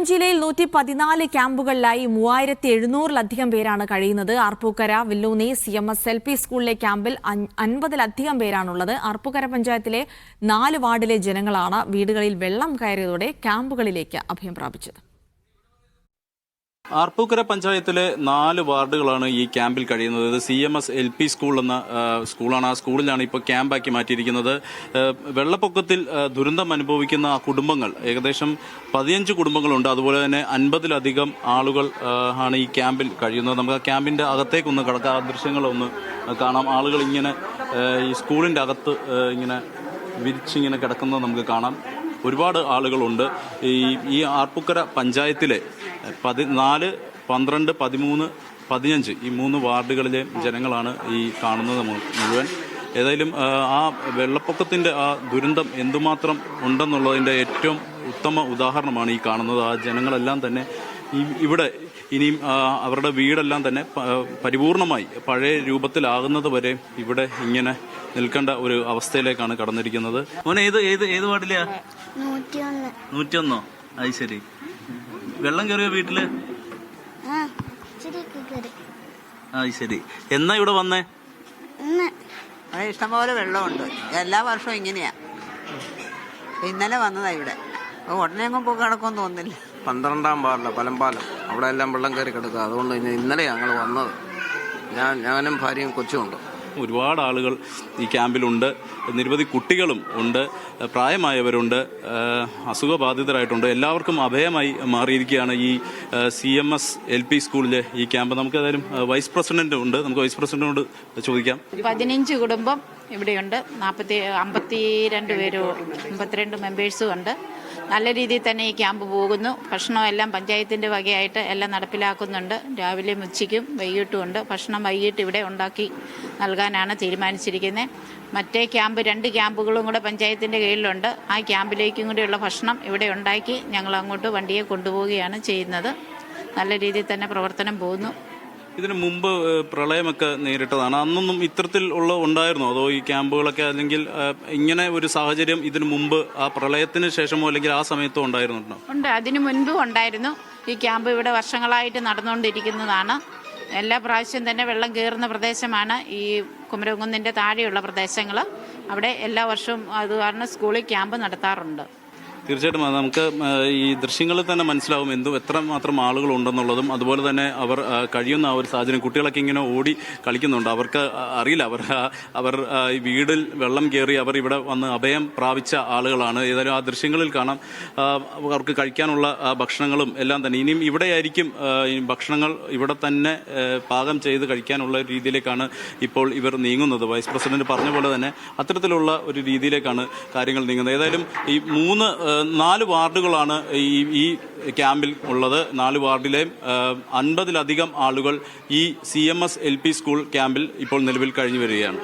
മലപ്പുറം ജില്ലയിൽ 114 ക്യാമ്പുകളിലായി 3700-ലധികം പേരാണ് കഴിയുന്നത്. ആർപ്പൂക്കര, വില്ലൂന്നി CMS LP സ്കൂളിലെ ക്യാമ്പിൽ 50-ലധികം പേരാണുള്ളത്. ആർപ്പൂക്കര പഞ്ചായത്തിലെ 4 വാർഡിലെ ജനങ്ങളാണ് വീടുകളിൽ വെള്ളം കയറിയതോടെ ക്യാമ്പുകളിലേക്ക് അഭയം പ്രാപിച്ചത്. ആർപ്പൂക്കര പഞ്ചായത്തിലെ 4 വാർഡുകളാണ് ഈ ക്യാമ്പിൽ കഴിയുന്നത്. CMS LP സ്കൂൾ എന്ന സ്കൂളാണ്. ആ സ്കൂളിലാണ് ഇപ്പോൾ ക്യാമ്പാക്കി മാറ്റിയിരിക്കുന്നത്. വെള്ളപ്പൊക്കത്തിൽ ദുരന്തം അനുഭവിക്കുന്ന കുടുംബങ്ങൾ ഏകദേശം 15 കുടുംബങ്ങളുണ്ട്. അതുപോലെ തന്നെ 50-ലധികം ആളുകൾ ആണ് ഈ ക്യാമ്പിൽ കഴിയുന്നത്. നമുക്ക് ആ ക്യാമ്പിന്റെ അകത്തേക്കൊന്ന് കടക്കാം. ആ ദൃശ്യങ്ങളൊന്ന് കാണാം. ആളുകൾ ഇങ്ങനെ ഈ സ്കൂളിന്റെ അകത്ത് ഇങ്ങനെ വിരിച്ചിങ്ങനെ കിടക്കുന്നത് നമുക്ക് കാണാം. ഒരുപാട് ആളുകളുണ്ട്. ഈ ആർപ്പൂക്കര പഞ്ചായത്തിലെ 14, 12, 13, 15 ഈ 3 വാർഡുകളിലെ ജനങ്ങളാണ് ഈ കാണുന്നത് മുഴുവൻ. ഏതായാലും ആ വെള്ളപ്പൊക്കത്തിന്റെ ആ ദുരന്തം എന്തുമാത്രം ഉണ്ടെന്നുള്ളതിന്റെ ഏറ്റവും ഉത്തമ ഉദാഹരണമാണ് ഈ കാണുന്നത്. ആ ജനങ്ങളെല്ലാം തന്നെ ഇവിടെ ഇനിയും അവരുടെ വീടെല്ലാം തന്നെ പരിപൂർണമായി പഴയ രൂപത്തിലാകുന്നത് വരെ ഇവിടെ ഇങ്ങനെ നിൽക്കേണ്ട ഒരു അവസ്ഥയിലേക്കാണ് കടന്നിരിക്കുന്നത്. മോനെ ഏത് വാർഡിലെയാ? 101. അത് ശരി. വെള്ളം കയറിയോ വീട്ടില്? അത് ശരി. എന്നാ ഇവിടെ വന്നേ? ഇഷ്ടംപോലെ വെള്ളമുണ്ട്. എല്ലാ വർഷവും ഇങ്ങനെയാ. ഇന്നലെ വന്നതാ ഇവിടെ. ഉടനെ എങ്ങും പോയി കിടക്കുമെന്ന് തോന്നുന്നില്ല. 12-ാം വാർഡിലെ പലമ്പാലം അവിടെ എല്ലാം വെള്ളം കയറി കിടക്കുക. അതുകൊണ്ട് ഇന്നലെ ഞങ്ങൾ വന്നത്. ഞാനും ഭാര്യയും കൊച്ചുമുണ്ട്. ഒരുപാട് ആളുകൾ ഈ ക്യാമ്പിലുണ്ട്. നിരവധി കുട്ടികളും ഉണ്ട്, പ്രായമായവരുണ്ട്, അസുഖബാധിതരായിട്ടുണ്ട്. എല്ലാവർക്കും അഭയമായി മാറിയിരിക്കുകയാണ് ഈ CMS LP സ്കൂളിലെ ഈ ക്യാമ്പ്. നമുക്ക് ഏതായാലും വൈസ് പ്രസിഡന്റ് ഉണ്ട്. നമുക്ക് വൈസ് പ്രസിഡന്റിനോട് ചോദിക്കാം. 15 കുടുംബം ഇവിടെയുണ്ട്. 52 പേരും 52 മെമ്പേഴ്സും ഉണ്ട്. നല്ല രീതിയിൽ തന്നെ ഈ ക്യാമ്പ് പോകുന്നു. ഭക്ഷണം എല്ലാം പഞ്ചായത്തിന്റെ വകയായിട്ട് എല്ലാം നടപ്പിലാക്കുന്നുണ്ട്. രാവിലെ ഉച്ചയ്ക്കും വൈകിട്ടും ഉണ്ട്. ഭക്ഷണം വൈകിട്ട് ഇവിടെ ഉണ്ടാക്കി നൽകാനാണ് തീരുമാനിച്ചിരിക്കുന്നത്. മറ്റേ ക്യാമ്പ് 2 ക്യാമ്പുകളും കൂടെ പഞ്ചായത്തിന്റെ കീഴിലുണ്ട്. ആ ക്യാമ്പിലേക്കും കൂടെയുള്ള ഭക്ഷണം ഇവിടെ ഉണ്ടാക്കി ഞങ്ങൾ അങ്ങോട്ട് വണ്ടിയെ കൊണ്ടുപോവുകയാണ് ചെയ്യുന്നത്. നല്ല രീതിയിൽ തന്നെ പ്രവർത്തനം പോകുന്നു. ഇതിനു മുമ്പ് പ്രളയമൊക്കെ നേരിട്ടതാണ്. അന്നൊന്നും ഇത്തരത്തിൽ ഉണ്ടായിരുന്നോ? അതോ ഈ ക്യാമ്പുകളൊക്കെ അല്ലെങ്കിൽ ഇങ്ങനെ ഒരു സാഹചര്യം ഇതിനു മുമ്പ് ആ പ്രളയത്തിന് ശേഷമോ അല്ലെങ്കിൽ ആ സമയത്തോ ഉണ്ടായിരുന്നുണ്ടോ? ഉണ്ട്, അതിനു മുൻപും ഉണ്ടായിരുന്നു. ഈ ക്യാമ്പ് ഇവിടെ വർഷങ്ങളായിട്ട് നടന്നുകൊണ്ടിരിക്കുന്നതാണ്. എല്ലാ പ്രാവശ്യം തന്നെ വെള്ളം കയറുന്ന പ്രദേശമാണ് ഈ കുമരകുന്നിൻ്റെ താഴെയുള്ള പ്രദേശങ്ങൾ. അവിടെ എല്ലാ വർഷവും അത് കാരണം സ്കൂളിൽ ക്യാമ്പ് നടത്താറുണ്ട്. തീർച്ചയായിട്ടും നമുക്ക് ഈ ദൃശ്യങ്ങളിൽ തന്നെ മനസ്സിലാവും എത്രമാത്രം ആളുകൾ ഉണ്ടെന്നുള്ളതും. അതുപോലെ തന്നെ അവർ കഴിയുന്ന ആ ഒരു സാഹചര്യം. കുട്ടികളൊക്കെ ഇങ്ങനെ ഓടി കളിക്കുന്നുണ്ട്. അവർക്ക് അറിയില്ല, അവർ ഈ വീടിൽ വെള്ളം കയറി അവർ ഇവിടെ വന്ന് അഭയം പ്രാപിച്ച ആളുകളാണ്. ഏതായാലും ആ ദൃശ്യങ്ങളിൽ കാണാം അവർക്ക് കഴിക്കാനുള്ള ഭക്ഷണങ്ങളും എല്ലാം തന്നെ. ഇനിയും ഇവിടെയായിരിക്കും ഭക്ഷണങ്ങൾ ഇവിടെ തന്നെ പാകം ചെയ്ത് കഴിക്കാനുള്ള രീതിയിലേക്കാണ് ഇപ്പോൾ ഇവർ നീങ്ങുന്നത്. വൈസ് പ്രസിഡന്റ് പറഞ്ഞ പോലെ തന്നെ അത്തരത്തിലുള്ള ഒരു രീതിയിലേക്കാണ് കാര്യങ്ങൾ നീങ്ങുന്നത്. ഏതായാലും ഈ 4 വാർഡുകളാണ് ഈ ക്യാമ്പിൽ ഉള്ളത്. 4 വാർഡിലെ 50-ലധികം ആളുകൾ ഈ CMS LP സ്കൂൾ ക്യാമ്പിൽ ഇപ്പോൾ നിലവിൽ കഴിഞ്ഞു വരികയാണ്.